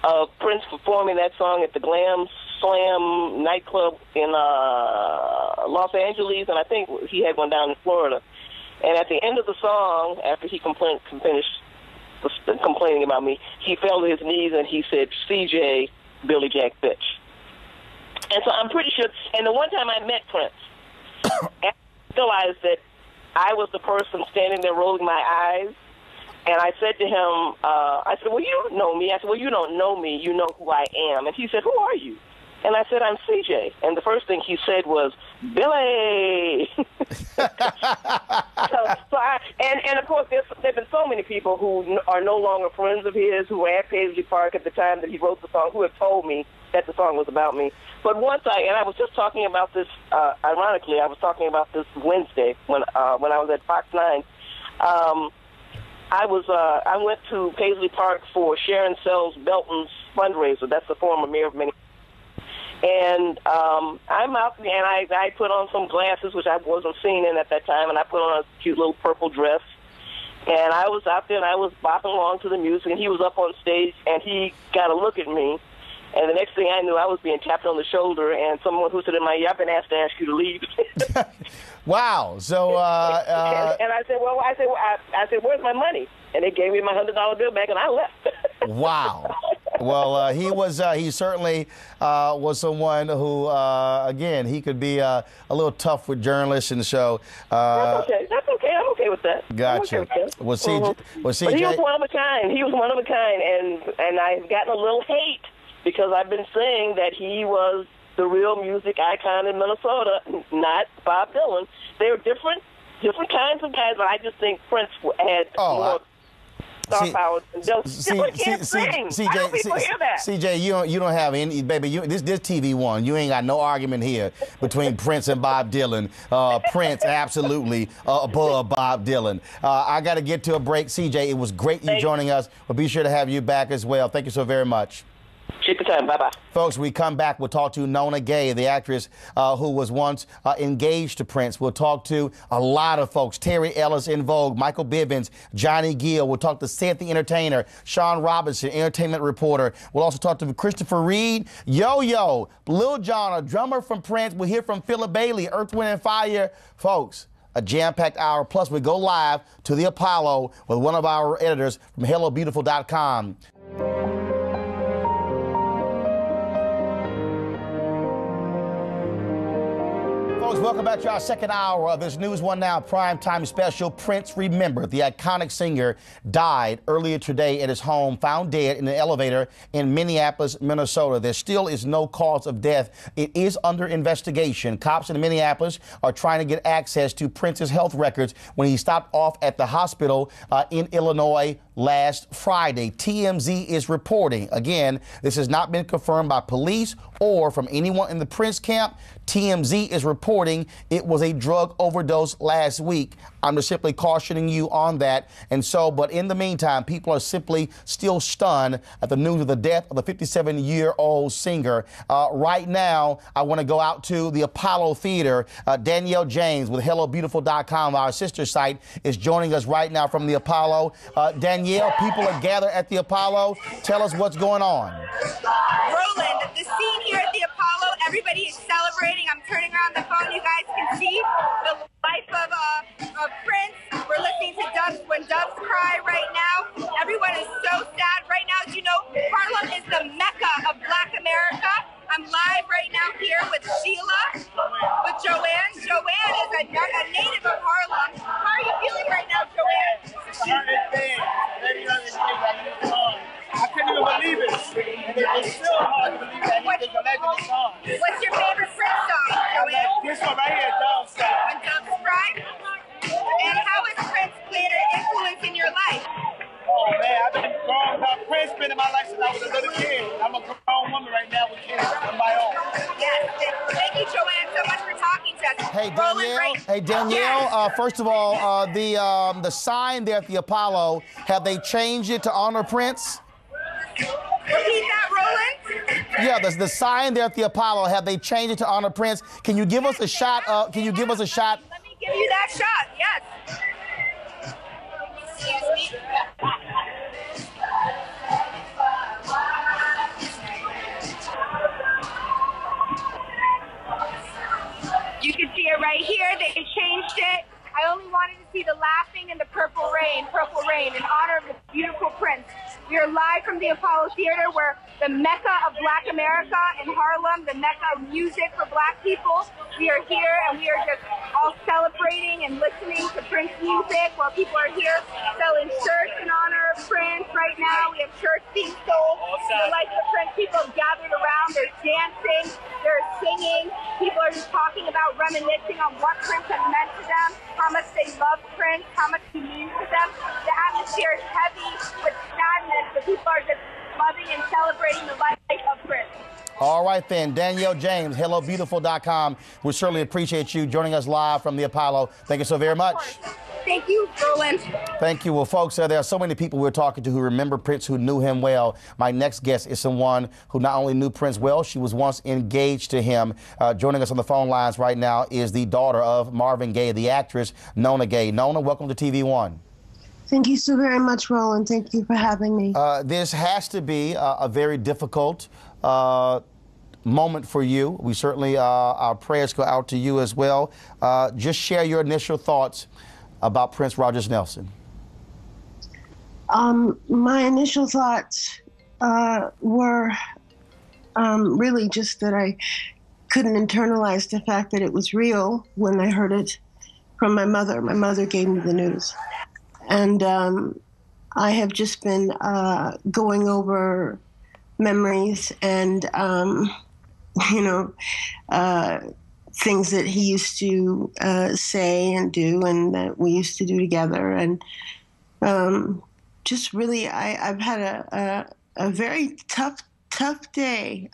of Prince performing that song at the Glam Slam nightclub in Los Angeles, and I think he had one down in Florida. And at the end of the song, after he finished complaining about me, he fell to his knees and he said, "CJ, Billy Jack bitch." And so I'm pretty sure, and the one time I met Prince, I realized that I was the person standing there rolling my eyes, and I said to him, I said, "Well, you know me." I said, "Well, you don't know me. You know who I am." And he said, "Who are you?" And I said, "I'm CJ." And the first thing he said was, "Billy." And of course, there have been so many people who are no longer friends of his, who were at Paisley Park at the time that he wrote the song, who have told me that the song was about me. But once I was just talking about this, ironically, I was talking about this Wednesday when I was at Fox 9. I went to Paisley Park for Sharon Sells Belton's fundraiser. That's the former mayor of Minneapolis. And I'm out there, and I put on some glasses, which I wasn't seen in at that time, and I put on a cute little purple dress. And I was out there, and I was bopping along to the music, and he was up on stage, and he got a look at me. And the next thing I knew, I was being tapped on the shoulder, and someone who said in my ear, "I've been asked to ask you to leave." Wow. So, and I said, I said, "Where's my money?" And they gave me my $100 bill back, and I left. Wow. Well, he certainly was someone who, again, he could be a little tough with journalists, and so. That's okay. That's okay. I'm okay with that. Gotcha. Okay with that. Well, CJ, But he was one of a kind. He was one of a kind, and I've gotten a little hate because I've been saying that he was the real music icon in Minnesota, not Bob Dylan. They were different kinds of guys, but I just think Prince had more star power. CJ, you don't have any, baby. This TV one, you ain't got no argument here between Prince and Bob Dylan. Prince absolutely above Bob Dylan. I got to get to a break. CJ, it was great you joining us. We'll be sure to have you back as well. Thank you so very much. Take your time. Bye-bye. Folks, we come back. We'll talk to Nona Gay, the actress who was once engaged to Prince. We'll talk to a lot of folks. Terry Ellis in Vogue, Michael Bivins, Johnny Gill. We'll talk to Seth the Entertainer, Sean Robinson, entertainment reporter. We'll also talk to Christopher Reed, Yo-Yo, Lil Jon, a drummer from Prince. We'll hear from Philip Bailey, Earth, Wind & Fire. Folks, a jam-packed hour. Plus, we go live to the Apollo with one of our editors from HelloBeautiful.com. Welcome back to our second hour of this News One Now primetime special. Prince Remembered. The iconic singer died earlier today at his home, found dead in an elevator in Minneapolis, Minnesota. There still is no cause of death. It is under investigation. Cops in Minneapolis are trying to get access to Prince's health records when he stopped off at the hospital in Illinois last Friday. TMZ is reporting. Again, this has not been confirmed by police or from anyone in the Prince camp. TMZ is reporting it was a drug overdose last week. I'm just simply cautioning you on that. And so, but in the meantime, people are simply still stunned at the news of the death of the 57-year-old singer. Right now, I want to go out to the Apollo Theater. Danielle James with HelloBeautiful.com, our sister site, is joining us right now from the Apollo. Danielle, people are gathered at the Apollo. Tell us what's going on. Roland, the scene here at the Apollo, everybody is celebrating. I'm turning around the phone. You guys can see the life of Prince. We're listening to Doves when Doves cry right now. Everyone is so sad right now. As you know, Harlem is the mecca of Black America. I'm live right now here with Sheila, with Joanne. Joanne is a native of Harlem. How are you feeling right now, Joanne? I couldn't even believe it. And it's still hard to believe that he was a legend song. What's your favorite Prince song, Joanne? This one right here, Doves Cry. When Doves Cry? And how has Prince played an influence in your life? Oh man, I've been growing up. Prince been in my life since I was a little kid. I'm a grown woman right now with kids of my own. Yes, thank you, Joanne, so much for talking to us. Hey Danielle. First of all, the sign there at the Apollo, have they changed it to honor Prince? Repeat that, Roland? Yeah, the sign there at the Apollo, have they changed it to honor Prince? Can you give us a shot? Can you give us a shot? Let me give you that shot, yes. Excuse me. laughing in the purple rain, in honor of the beautiful Prince. We are live from the Apollo Theater, where the Mecca of Black America in Harlem, the Mecca of music for Black people. We are here and we are just all celebrating and listening to Prince music while people are here selling shirts in honor of Prince. Right now, we have shirts being sold. The likes of Prince people have gathered around. They're dancing, they're singing. People are just talking about reminiscing on what Prince has meant to them, how much they love Prince, how much he means to them. The atmosphere is heavy with sadness, but people are just loving and celebrating the life of Prince. All right, then. Danielle James, HelloBeautiful.com. We certainly appreciate you joining us live from the Apollo. Thank you so very much. Thank you, Roland. Thank you. Well, folks, there are so many people we're talking to who remember Prince, who knew him well. My next guest is someone who not only knew Prince well, she was once engaged to him. Joining us on the phone lines right now is the daughter of Marvin Gaye, the actress Nona Gaye. Nona, welcome to TV One. Thank you so very much, Roland. Thank you for having me. This has to be a very difficult moment for you. We certainly, our prayers go out to you as well. Just share your initial thoughts about Prince Rogers Nelson. My initial thoughts were really just that I couldn't internalize the fact that it was real when I heard it from my mother. My mother gave me the news. And I have just been going over memories and, things that he used to say and do and that we used to do together. And just really, I've had a very tough day.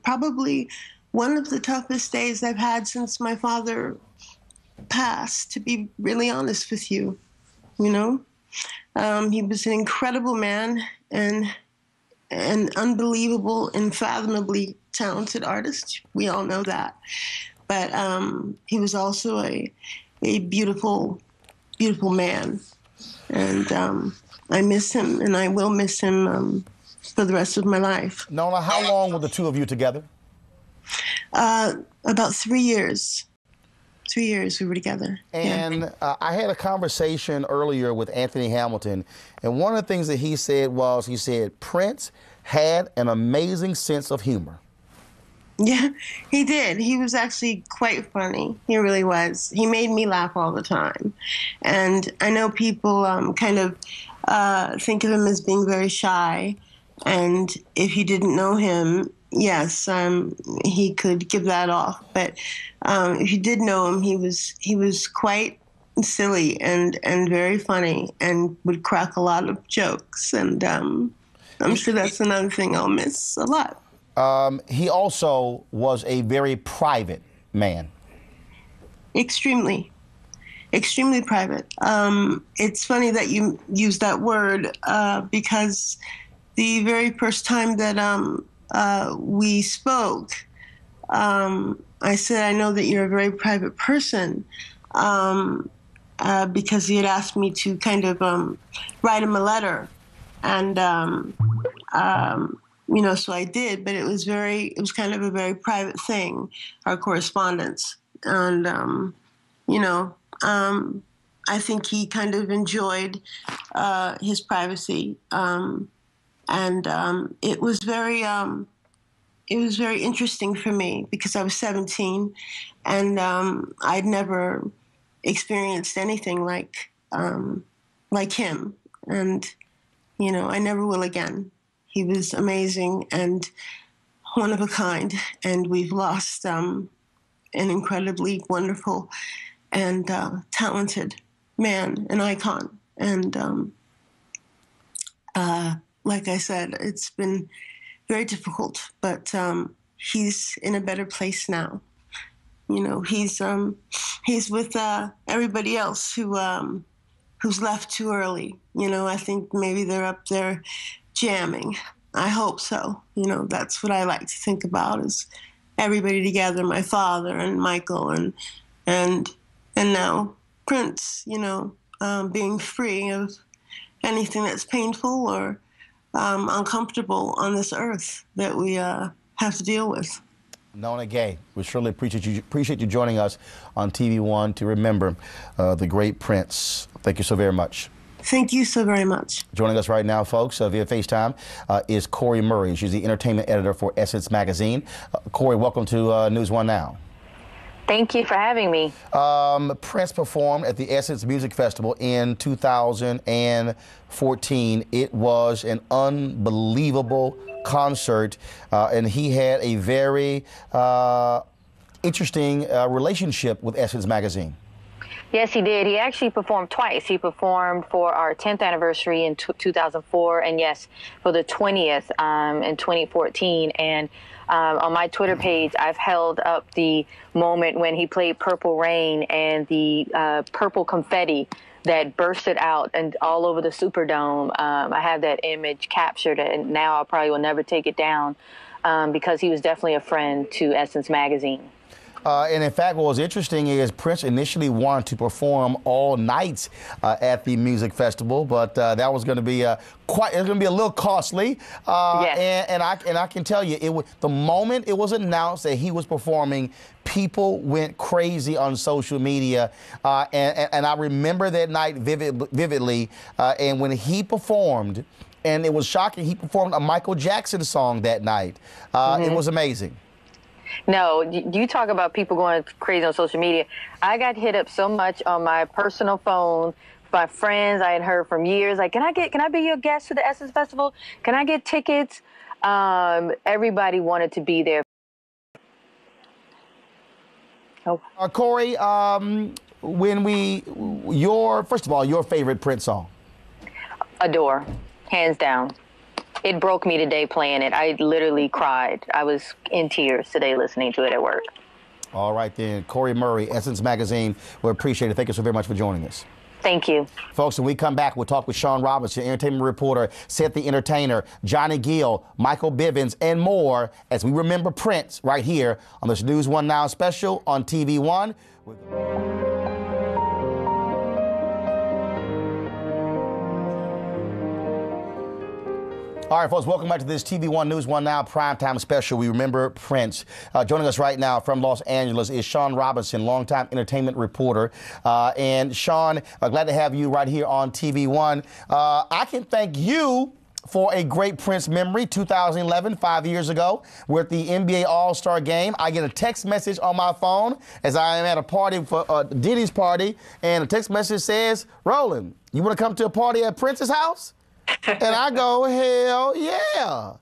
Probably one of the toughest days I've had since my father passed, to be really honest with you. He was an incredible man and an unbelievable, unfathomably talented artist. We all know that. But he was also a beautiful, beautiful man. And I miss him, and I will miss him for the rest of my life. Nona, how long were the two of you together? About 3 years. 3 years we were together. And I had a conversation earlier with Anthony Hamilton, and one of the things that he said was, he said, Prince had an amazing sense of humor. Yeah, he did. He was actually quite funny. He really was. He made me laugh all the time. And I know people kind of think of him as being very shy. And if you didn't know him, yes, he could give that off. But if you did know him, he was quite silly and very funny and would crack a lot of jokes. And I'm sure that's another thing I'll miss a lot. He also was a very private man. Extremely private. It's funny that you use that word because the very first time that we spoke, I said, I know that you're a very private person, because he had asked me to kind of write him a letter. And, so I did, but it was kind of a very private thing, our correspondence. And, I think he kind of enjoyed his privacy. It was very interesting for me because I was 17 and I'd never experienced anything like him. And, I never will again. He was amazing and one of a kind, and we've lost an incredibly wonderful and talented man, an icon. And like I said, it's been very difficult, but he's in a better place now. He's with everybody else who's left too early. I think maybe they're up there jamming. I hope so. That's what I like to think about, is everybody together, my father and Michael and now Prince, being free of anything that's painful or uncomfortable on this earth that we have to deal with. Nona Gay, we surely appreciate you joining us on TV One to remember the great Prince. Thank you so very much. Thank you so very much. Joining us right now, folks, via FaceTime is Corey Murray. She's the entertainment editor for Essence Magazine. Corey, welcome to News One Now. Thank you for having me. Prince performed at the Essence Music Festival in 2014. It was an unbelievable concert, and he had a very interesting relationship with Essence Magazine. Yes, he did. He actually performed twice. He performed for our 10th anniversary in 2004, and yes, for the 20th in 2014. And on my Twitter page, I've held up the moment when he played Purple Rain and the purple confetti that bursted out and all over the Superdome. I have that image captured, and now I probably will never take it down because he was definitely a friend to Essence Magazine. And in fact, what was interesting is Prince initially wanted to perform all nights at the music festival, but that was going to be it was going to be a little costly. Yes. And I can tell you, the moment it was announced that he was performing, people went crazy on social media, and I remember that night vividly. And when he performed, and it was shocking, he performed a Michael Jackson song that night. It was amazing. No, you talk about people going crazy on social media. I got hit up so much on my personal phone by friends I had heard from years. Like, can I be your guest to the Essence Festival? Can I get tickets? Everybody wanted to be there. Oh. Corey, first of all, your favorite Prince song? Adore, hands down. It broke me today playing it. I literally cried. I was in tears today listening to it at work. All right, then. Corey Murray, Essence Magazine. We appreciate it. Thank you so very much for joining us. Thank you. Folks, when we come back, we'll talk with Sean Robinson, entertainment reporter, Seth the Entertainer, Johnny Gill, Michael Bivins, and more as we remember Prince right here on this News One Now special on TV One. All right, folks, welcome back to this TV One News One Now primetime special. We remember Prince. Joining us right now from Los Angeles is Sean Robinson, longtime entertainment reporter. And Sean, glad to have you right here on TV One. I can thank you for a great Prince memory. 2011, 5 years ago, we're at the NBA All-Star Game. I get a text message on my phone as I am at a party for Diddy's party, and a text message says, "Roland, you want to come to a party at Prince's house?" And I go, hell yeah.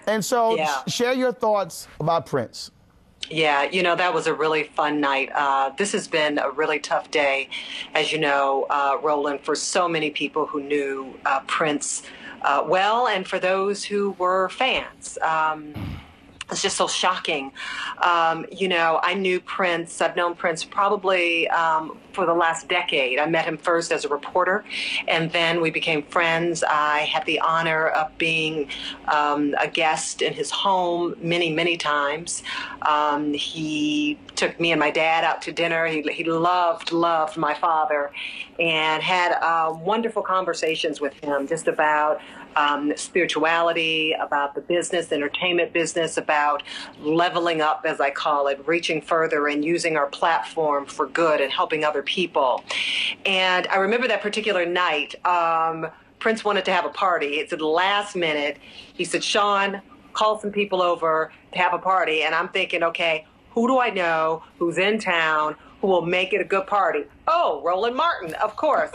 And so share your thoughts about Prince. Yeah, you know, that was a really fun night. This has been a really tough day, as you know, Roland, for so many people who knew Prince well, and for those who were fans. It's just so shocking. You know, I knew Prince. I've known Prince probably for the last decade. I met him first as a reporter, and then we became friends. I had the honor of being a guest in his home many, many times. He took me and my dad out to dinner. He loved my father, and had wonderful conversations with him just about spirituality, about the business, entertainment business, about leveling up, as I call it, reaching further and using our platform for good and helping other people. And I remember that particular night, Prince wanted to have a party. It's at the last minute. He said, "Sean, call some people over to have a party." And I'm thinking, okay, who do I know who's in town who will make it a good party? Oh, Roland Martin, of course.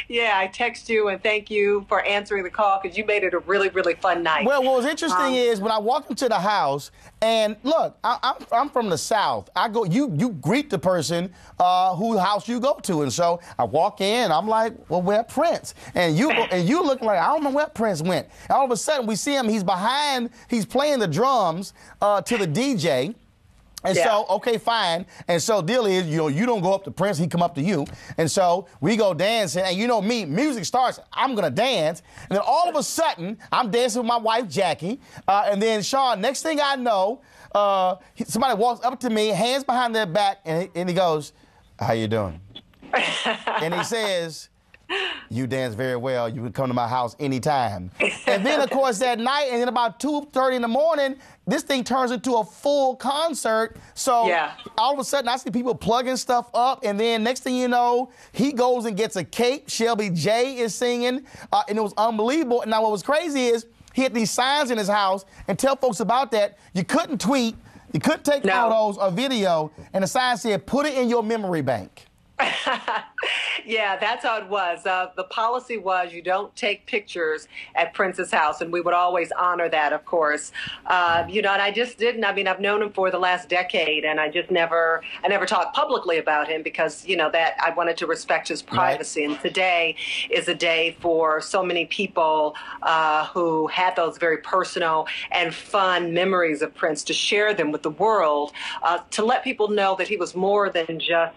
Yeah, I text you and thank you for answering the call because you made it a really, really fun night. Well, what was interesting is when I walked into the house, and look, I'm from the South. I go, you greet the person whose house you go to, and so I walk in, I'm like, well, where Prince? And you look like, I don't know where Prince went. And all of a sudden, we see him. He's playing the drums to the DJ. And so, okay, fine. And so deal is, you don't go up to Prince, he come up to you. And so we go dancing, and you know me, music starts, I'm gonna dance. And then all of a sudden, I'm dancing with my wife, Jackie. And then Sean, next thing I know, somebody walks up to me, hands behind their back, and he goes, "How you doing?" And he says, You dance very well. You would come to my house anytime. And then, of course, that night, and then about 2:30 in the morning, this thing turns into a full concert. So all of a sudden, I see people plugging stuff up, and then next thing you know, he goes and gets a cake. Shelby J is singing, and it was unbelievable. And now what was crazy is he had these signs in his house, and tell folks about that. You couldn't tweet, you couldn't take photos or video, and the sign said, put it in your memory bank. Yeah, that's how it was. The policy was you don't take pictures at Prince's house, and we would always honor that, of course. You know, and I just didn't. I mean, I've known him for the last decade, and I never talked publicly about him because, you know, that I wanted to respect his privacy. Right. And today is a day for so many people who had those very personal and fun memories of Prince to share them with the world, to let people know that he was more than just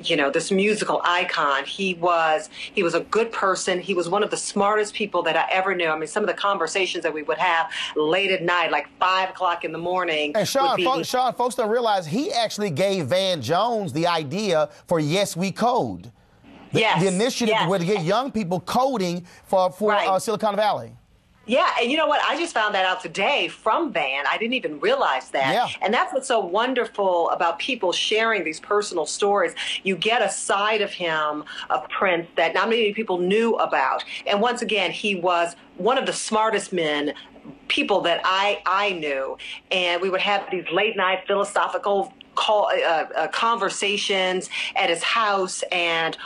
you know, this musical icon. He was a good person. He was one of the smartest people that I ever knew. I mean, some of the conversations that we would have late at night, like 5 o'clock in the morning. And Sean, folks don't realize he actually gave Van Jones the idea for Yes We Code. The initiative where to get young people coding for Silicon Valley. Yeah, and you know what? I just found that out today from Van. I didn't even realize that. Yeah. And that's what's so wonderful about people sharing these personal stories. You get a side of him, of Prince, that not many people knew about. And once again, he was one of the smartest men, people that I knew. And we would have these late night philosophical conversations at his house, and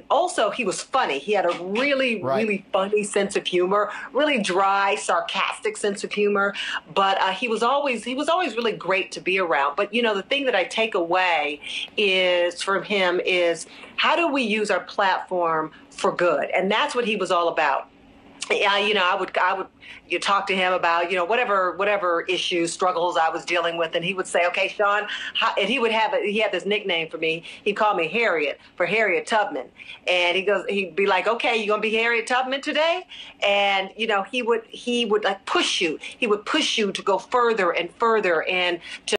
also he was funny. He had a really funny sense of humor, really dry, sarcastic sense of humor. But he was always really great to be around. But you know, the thing that I take away is from him is how do we use our platform for good, and that's what he was all about. Yeah, you know, I would talk to him about, you know, whatever issues, struggles I was dealing with, and he would say, "Okay, Sean," and he had this nickname for me. He'd call me Harriet, for Harriet Tubman, and he'd be like, "Okay, you gonna be Harriet Tubman today?" And you know, he would like push you. He would push you to go further and further and to